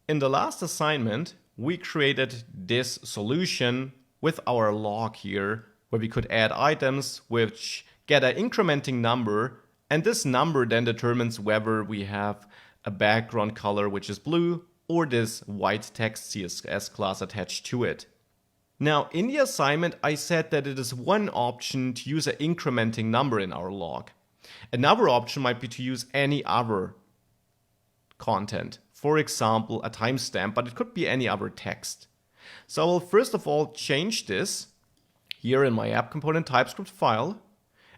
In the last assignment, we created this solution with our log here, where we could add items which get an incrementing number, and this number then determines whether we have a background color which is blue or this white text CSS class attached to it. Now, in the assignment, I said that it is one option to use an incrementing number in our log. Another option might be to use any other content. For example, a timestamp, but it could be any other text. So I will first of all change this here in my app component TypeScript file,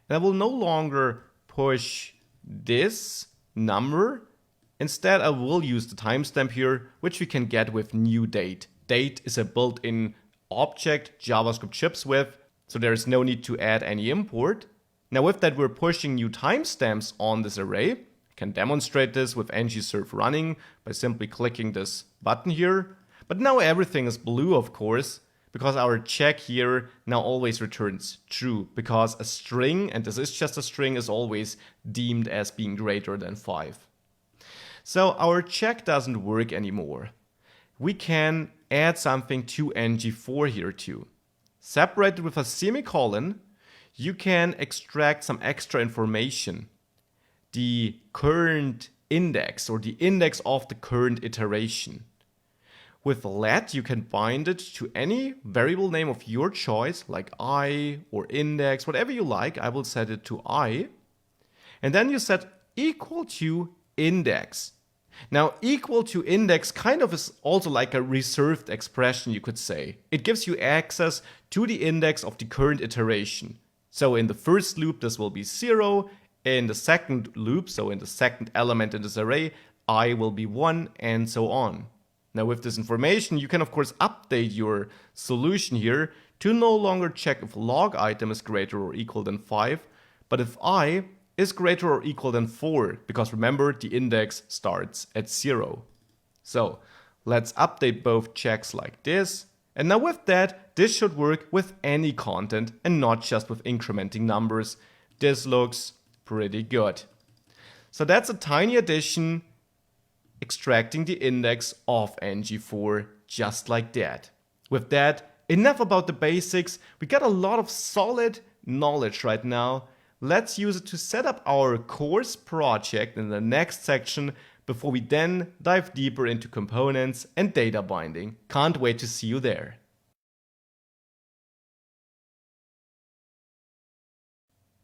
and I will no longer push this number. Instead, I will use the timestamp here, which we can get with new date. Date is a built-in object JavaScript ships with, so there is no need to add any import. Now with that, we're pushing new timestamps on this array. I can demonstrate this with ngserve running by simply clicking this button here. But now everything is blue, of course, because our check here now always returns true, because a string, and this is just a string, is always deemed as being greater than 5. So our check doesn't work anymore. We can add something to ngFor here too. Separated with a semicolon, you can extract some extra information. The current index, or the index of the current iteration. With let, you can bind it to any variable name of your choice, like I or index, whatever you like. I will set it to I. And then you set equal to index. Now, equal to index kind of is also like a reserved expression, you could say. It gives you access to the index of the current iteration. So in the first loop, this will be 0. In the second loop, so in the second element in this array, I will be 1, and so on. Now with this information, you can of course update your solution here to no longer check if log item is greater or equal than 5, but if I is greater or equal than 4, because remember, the index starts at 0. So let's update both checks like this. And now with that, this should work with any content and not just with incrementing numbers. This looks pretty good. So that's a tiny addition, extracting the index of ngFor just like that. With that, enough about the basics. We got a lot of solid knowledge right now. Let's use it to set up our course project in the next section before we then dive deeper into components and data binding. Can't wait to see you there.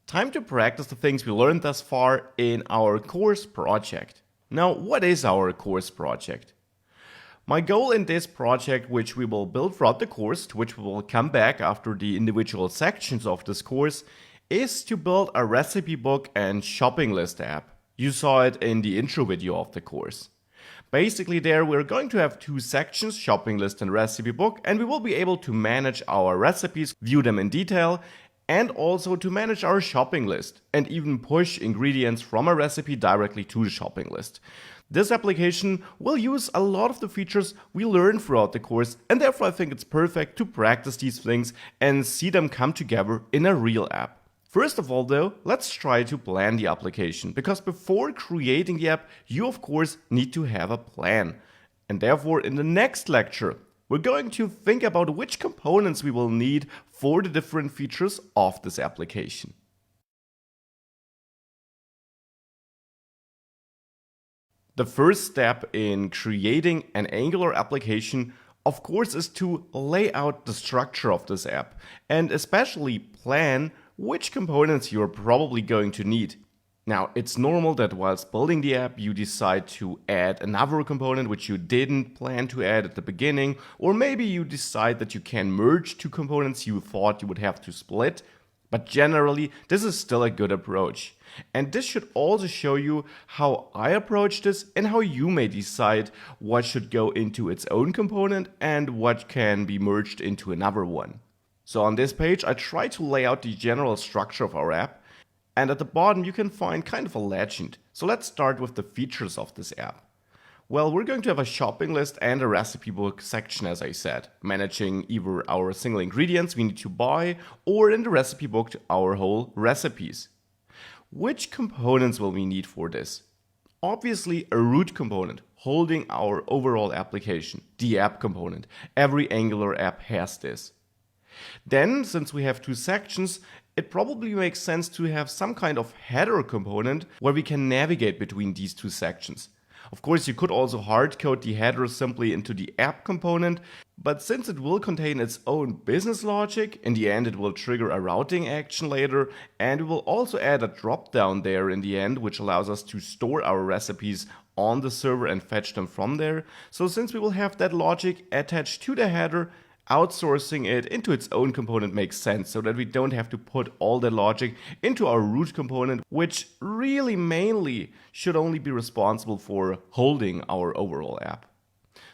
Time to practice the things we learned thus far in our course project. Now, what is our course project? My goal in this project, which we will build throughout the course, to which we will come back after the individual sections of this course, is to build a recipe book and shopping list app. You saw it in the intro video of the course. Basically there we're going to have two sections, shopping list and recipe book, and we will be able to manage our recipes, view them in detail, and also to manage our shopping list and even push ingredients from a recipe directly to the shopping list. This application will use a lot of the features we learned throughout the course, and therefore I think it's perfect to practice these things and see them come together in a real app. First of all though, let's try to plan the application, because before creating the app, you of course need to have a plan. And therefore in the next lecture, we're going to think about which components we will need for the different features of this application. The first step in creating an Angular application, of course, is to lay out the structure of this app and especially plan which components you're probably going to need. Now, it's normal that whilst building the app, you decide to add another component which you didn't plan to add at the beginning, or maybe you decide that you can merge two components you thought you would have to split. But generally, this is still a good approach. And this should also show you how I approach this and how you may decide what should go into its own component and what can be merged into another one. So on this page, I try to lay out the general structure of our app. And at the bottom, you can find kind of a legend. So let's start with the features of this app. Well, we're going to have a shopping list and a recipe book section, as I said, managing either our single ingredients we need to buy, or in the recipe book, our whole recipes. Which components will we need for this? Obviously, a root component holding our overall application, the app component. Every Angular app has this. Then, since we have two sections, it probably makes sense to have some kind of header component where we can navigate between these two sections. Of course, you could also hardcode the header simply into the app component, but since it will contain its own business logic, in the end it will trigger a routing action later, and we will also add a dropdown there in the end, which allows us to store our recipes on the server and fetch them from there. So since we will have that logic attached to the header, outsourcing it into its own component makes sense so that we don't have to put all the logic into our root component, which really mainly should only be responsible for holding our overall app.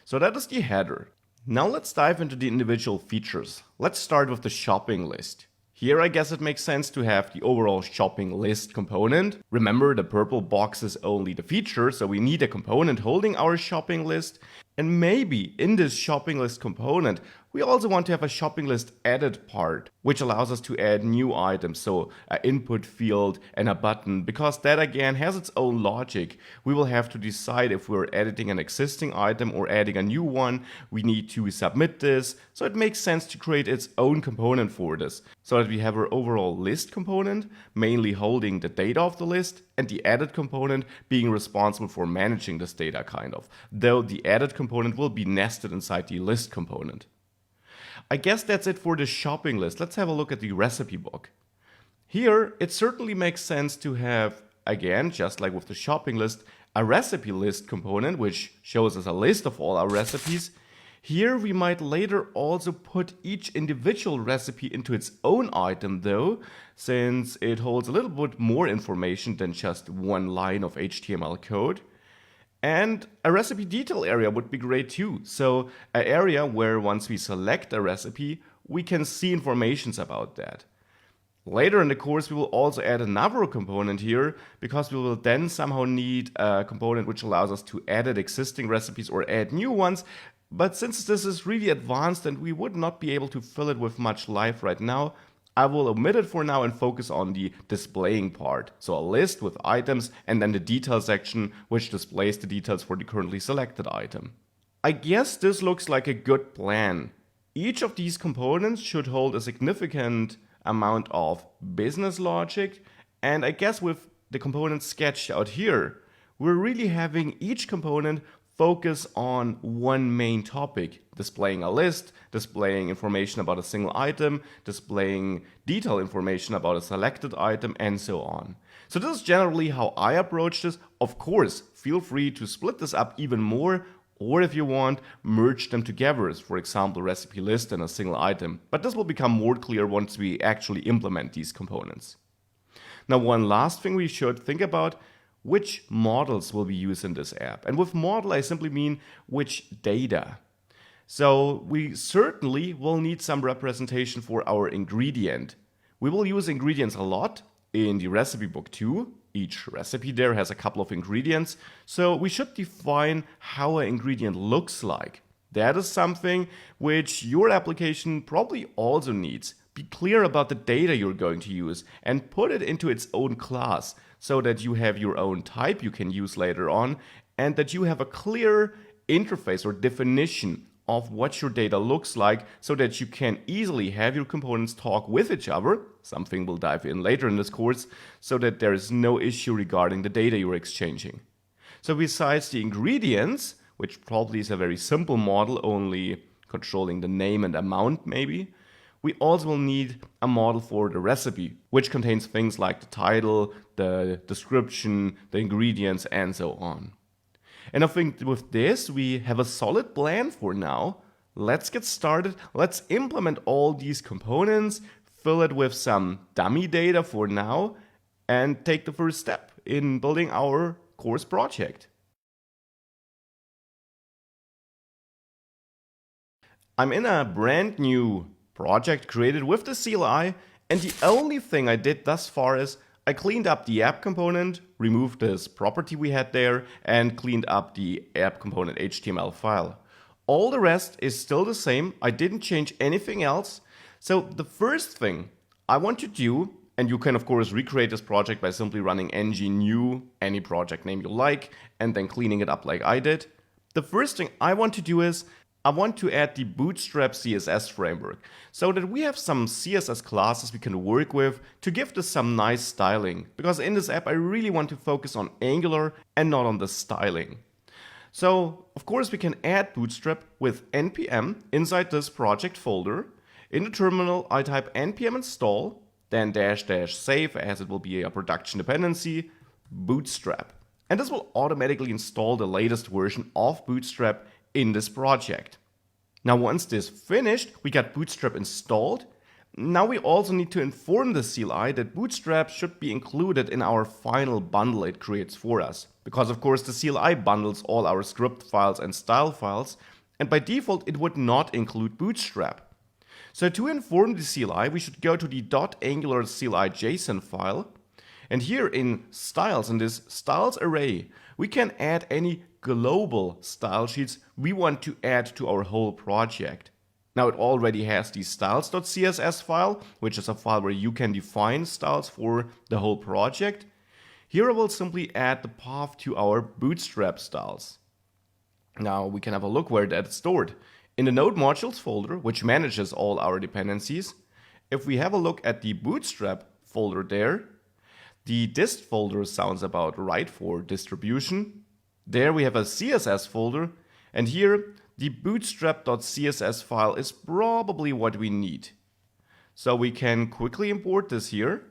So that is the header. Now let's dive into the individual features. Let's start with the shopping list. Here I guess it makes sense to have the overall shopping list component. Remember, the purple box is only the feature, so we need a component holding our shopping list. And maybe in this shopping list component, we also want to have a shopping list edit part, which allows us to add new items, so an input field and a button, because that again has its own logic. We will have to decide if we're editing an existing item or adding a new one. We need to submit this, so it makes sense to create its own component for this, so that we have our overall list component, mainly holding the data of the list, and the edit component being responsible for managing this data kind of, though the edit component will be nested inside the list component. I guess that's it for the shopping list. Let's have a look at the recipe book. Here, it certainly makes sense to have, again, just like with the shopping list, a recipe list component, which shows us a list of all our recipes. Here, we might later also put each individual recipe into its own item though, since it holds a little bit more information than just one line of HTML code. And a recipe detail area would be great too. So an area where once we select a recipe, we can see information about that. Later in the course, we will also add another component here because we will then somehow need a component which allows us to edit existing recipes or add new ones. But since this is really advanced and we would not be able to fill it with much life right now, I will omit it for now and focus on the displaying part. So a list with items and then the detail section, which displays the details for the currently selected item. I guess this looks like a good plan. Each of these components should hold a significant amount of business logic, and I guess with the components sketched out here, we're really having each component focus on one main topic, displaying a list, displaying information about a single item, displaying detailed information about a selected item, and so on. So this is generally how I approach this. Of course, feel free to split this up even more, or if you want, merge them together as, for example, recipe list and a single item. But this will become more clear once we actually implement these components. Now, one last thing we should think about: which models will be used in this app? And with model, I simply mean which data. So we certainly will need some representation for our ingredient. We will use ingredients a lot in the recipe book too. Each recipe there has a couple of ingredients, so we should define how an ingredient looks like. That is something which your application probably also needs. Be clear about the data you're going to use and put it into its own class so that you have your own type you can use later on and that you have a clear interface or definition of what your data looks like so that you can easily have your components talk with each other, something we'll dive in later in this course, so that there is no issue regarding the data you're exchanging. So besides the ingredients, which probably is a very simple model, only controlling the name and amount maybe, we also will need a model for the recipe, which contains things like the title, the description, the ingredients, and so on. And I think with this, we have a solid plan for now. Let's get started. Let's implement all these components, fill it with some dummy data for now, and take the first step in building our course project. I'm in a brand new project created with the CLI, and the only thing I did thus far is I cleaned up the app component, removed this property we had there, and cleaned up the app component HTML file. All the rest is still the same. I didn't change anything else. So the first thing I want to do And you can of course recreate this project by simply running ng new, any project name you like, and then cleaning it up like I did. The first thing I want to do is I want to add the Bootstrap CSS framework so that we have some CSS classes we can work with to give this some nice styling. Because in this app I really want to focus on Angular and not on the styling. So of course we can add Bootstrap with npm inside this project folder. In the terminal I type npm install, then -- save as it will be a production dependency, Bootstrap. And this will automatically install the latest version of Bootstrap in this project. Now once this finished, we got Bootstrap installed. Now we also need to inform the CLI that Bootstrap should be included in our final bundle it creates for us. Because of course the CLI bundles all our script files and style files, and by default it would not include Bootstrap. So to inform the CLI, we should go to the .angular CLI JSON file. And here in styles, in this styles array, we can add any global style sheets we want to add to our whole project. Now it already has the styles.css file, which is a file where you can define styles for the whole project. Here I will simply add the path to our Bootstrap styles. Now we can have a look where that is stored. In the node modules folder, which manages all our dependencies, if we have a look at the Bootstrap folder there, the dist folder sounds about right for distribution. There we have a CSS folder, and here the bootstrap.css file is probably what we need. So we can quickly import this here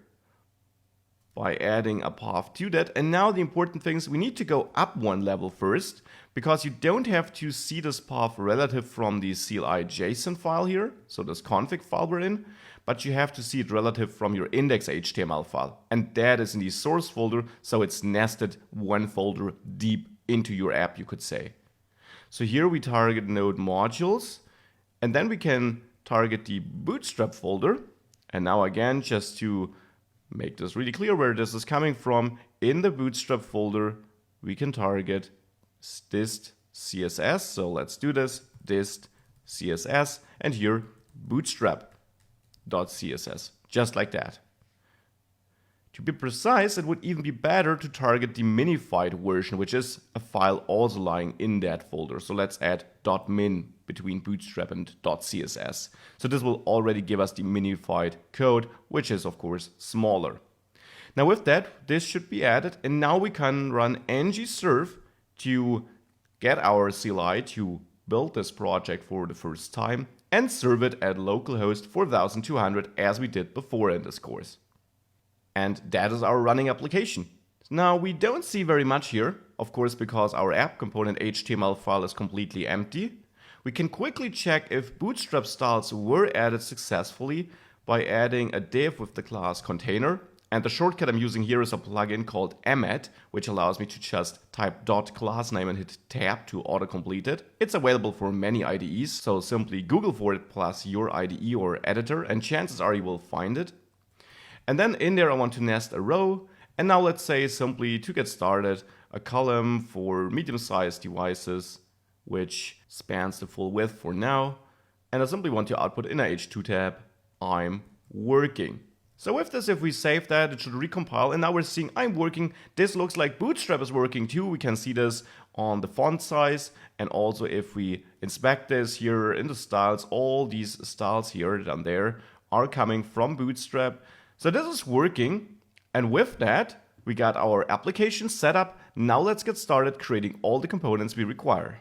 by adding a path to that. And now the important thing is we need to go up one level first, because you don't have to see this path relative from the CLI JSON file here, so this config file we're in, but you have to see it relative from your index.html file. And that is in the source folder, so it's nested one folder deep into your app, you could say. So here we target node modules, and then we can target the Bootstrap folder. And now again, just to make this really clear where this is coming from, in the Bootstrap folder, we can target dist CSS. So let's do this, dist CSS, and here bootstrap.css, just like that. To be precise, it would even be better to target the minified version, which is a file also lying in that folder. So let's add .min between bootstrap and .css. So this will already give us the minified code, which is of course smaller. Now with that, this should be added, and now we can run ng-serve to get our CLI to build this project for the first time and serve it at localhost 4200 as we did before in this course. And that is our running application. Now we don't see very much here, of course, because our app component HTML file is completely empty. We can quickly check if Bootstrap styles were added successfully by adding a div with the class container. And the shortcut I'm using here is a plugin called Emmet, which allows me to just type .classname and hit tab to autocomplete it. It's available for many IDEs, so simply Google for it plus your IDE or editor, and chances are you will find it. And then in there I want to nest a row, and now let's say simply to get started, a column for medium-sized devices, which spans the full width for now, and I simply want to output in a H2 tab, I'm working. So with this, if we save that, it should recompile, and now we're seeing I'm working. This looks like Bootstrap is working too. We can see this on the font size, and also if we inspect this here in the styles, all these styles here down there are coming from Bootstrap. So this is working, and with that, we got our application set up. Now let's get started creating all the components we require.